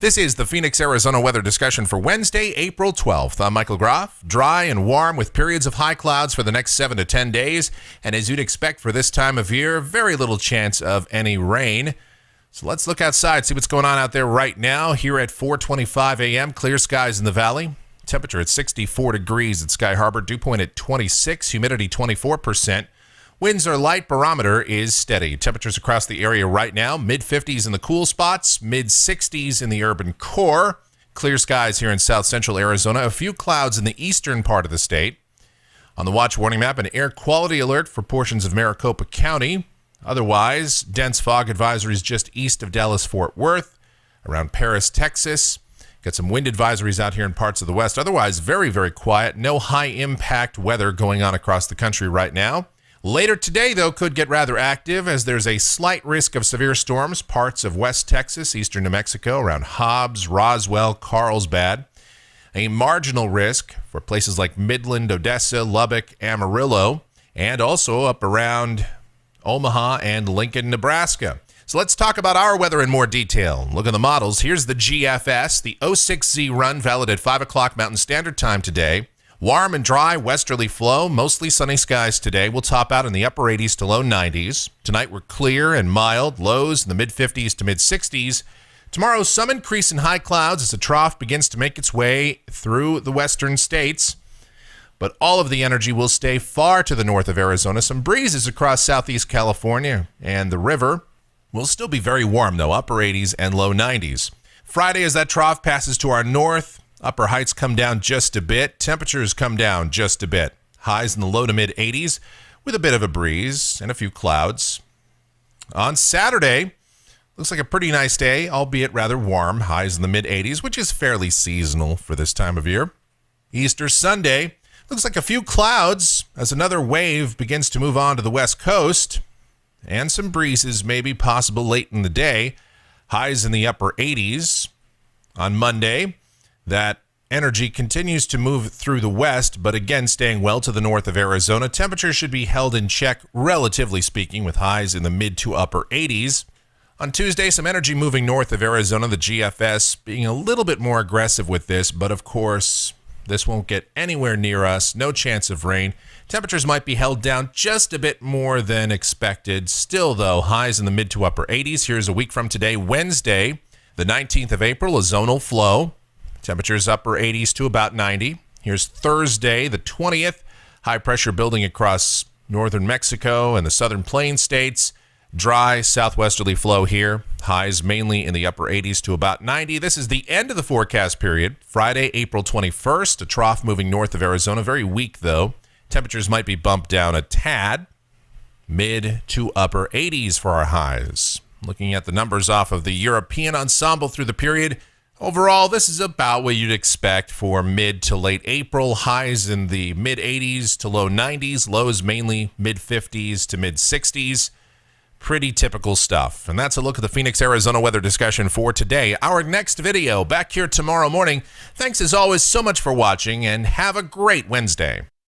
This is the Phoenix, Arizona weather discussion for Wednesday, April 12th. I'm Michael Groff. Dry and warm with periods of high clouds for the next 7 to 10 days. And as you'd expect for this time of year, very little chance of any rain. So let's look outside, see what's going on out there right now. Here at 4:25 a.m., clear skies in the valley. Temperature at 64 degrees at Sky Harbor. Dew point at 26, humidity 24%. Winds are light, barometer is steady. Temperatures across the area right now, mid-50s in the cool spots, mid-60s in the urban core. Clear skies here in south central Arizona. A few clouds in the eastern part of the state. On the watch warning map, an air quality alert for portions of Maricopa County. Otherwise, dense fog advisories just east of Dallas-Fort Worth, around Paris, Texas. Got some wind advisories out here in parts of the west. Otherwise, very, very quiet. No high-impact weather going on across the country right now. Later today, though, could get rather active as there's a slight risk of severe storms, parts of West Texas, eastern New Mexico, around Hobbs, Roswell, Carlsbad. A marginal risk for places like Midland, Odessa, Lubbock, Amarillo, and also up around Omaha and Lincoln, Nebraska. So let's talk about our weather in more detail. Look at the models. Here's the GFS, the 06Z run, valid at 5 o'clock Mountain Standard Time today. Warm and dry westerly flow, mostly sunny skies today. We'll top out in the upper 80s to low 90s. Tonight we're clear and mild, lows in the mid-50s to mid-60s. Tomorrow, some increase in high clouds as a trough begins to make its way through the western states. But all of the energy will stay far to the north of Arizona. Some breezes across southeast California and the river. Will still be very warm, though, upper 80s and low 90s. Friday, as that trough passes to our north, upper heights come down just a bit. Temperatures come down just a bit. Highs in the low to mid 80s with a bit of a breeze and a few clouds. On Saturday, looks like a pretty nice day, albeit rather warm. Highs in the mid 80s, which is fairly seasonal for this time of year. Easter Sunday, looks like a few clouds as another wave begins to move on to the west coast. And some breezes may be possible late in the day. Highs in the upper 80s. On Monday, that energy continues to move through the west, but again staying well to the north of Arizona. Temperatures should be held in check, relatively speaking, with highs in the mid to upper 80s. On Tuesday, some energy moving north of Arizona, the GFS being a little bit more aggressive with this, but of course, this won't get anywhere near us. No chance of rain. Temperatures might be held down just a bit more than expected. Still, though, highs in the mid to upper 80s. Here's a week from today, Wednesday, the 19th of April, a zonal flow. Temperatures upper 80s to about 90. Here's Thursday, the 20th. High pressure building across northern Mexico and the southern plains states. Dry southwesterly flow here. Highs mainly in the upper 80s to about 90. This is the end of the forecast period. Friday, April 21st. A trough moving north of Arizona. Very weak, though. Temperatures might be bumped down a tad. Mid to upper 80s for our highs. Looking at the numbers off of the European ensemble through the period. Overall, this is about what you'd expect for mid to late April. Highs in the mid-80s to low 90s. Lows mainly mid-50s to mid-60s. Pretty typical stuff. And that's a look at the Phoenix, Arizona weather discussion for today. Our next video back here tomorrow morning. Thanks as always so much for watching and have a great Wednesday.